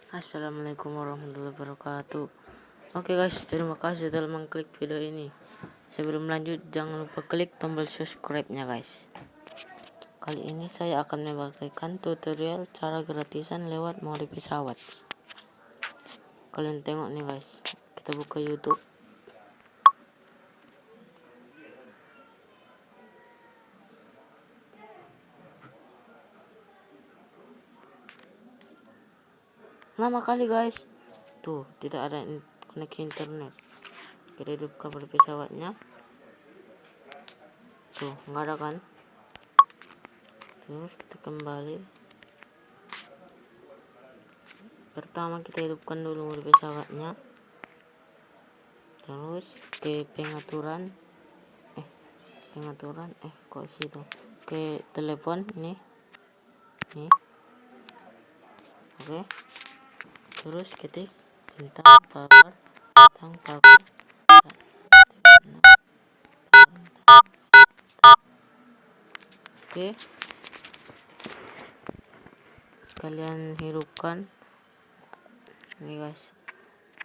Assalamualaikum warahmatullahi wabarakatuh. Oke guys, terima kasih telah mengklik video ini. Sebelum lanjut, jangan lupa klik tombol subscribe-nya guys. Kali ini saya akan membagikan tutorial cara gratisan lewat mode pesawat. Kalian tengok nih guys, kita buka YouTube. Lama kali guys, tuh tidak ada koneksi internet. Kita hidupkan pada pesawatnya, tuh nggak ada kan. Terus kita kembali. Pertama kita hidupkan dulu mode pesawatnya, terus ke pengaturan kok situ, ke telepon nih. Oke, terus ketik bintang power. Oke, kalian hidupkan ini guys,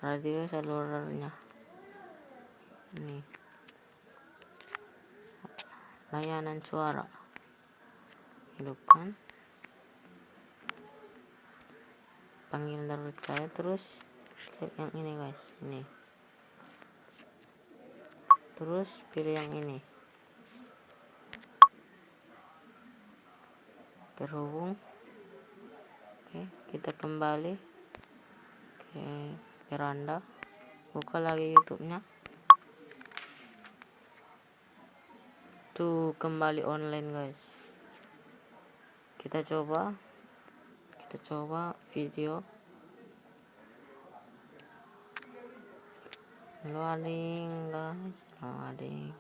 radio salurannya ini, layanan suara, hidupkan, panggil darurat saya, terus klik yang ini guys, ini, terus pilih yang ini, terhubung. Oke, kita kembali ke beranda, buka lagi YouTube-nya, tuh kembali online guys. Kita coba video, loading guys, loading.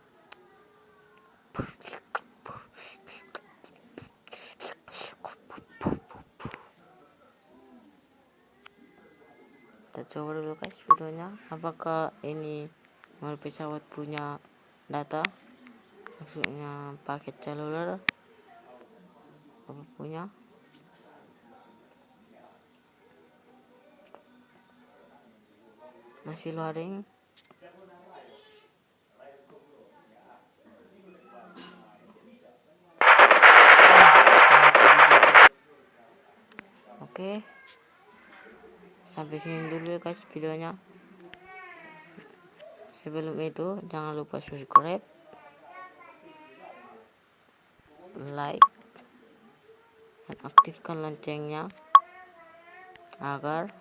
Kita coba dulu guys videonya, apakah ini mode pesawat punya data, maksudnya paket seluler, apa punya. Masih loading. Oke, sampai sini dulu ya guys videonya. Sebelum itu jangan lupa subscribe, like, dan aktifkan loncengnya agar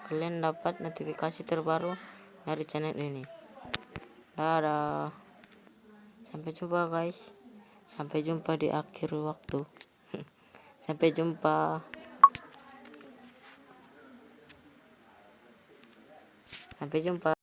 kalian dapat notifikasi terbaru dari channel ini. Dadah, sampai jumpa guys, sampai jumpa di akhir waktu. Sampai jumpa. Sampai jumpa.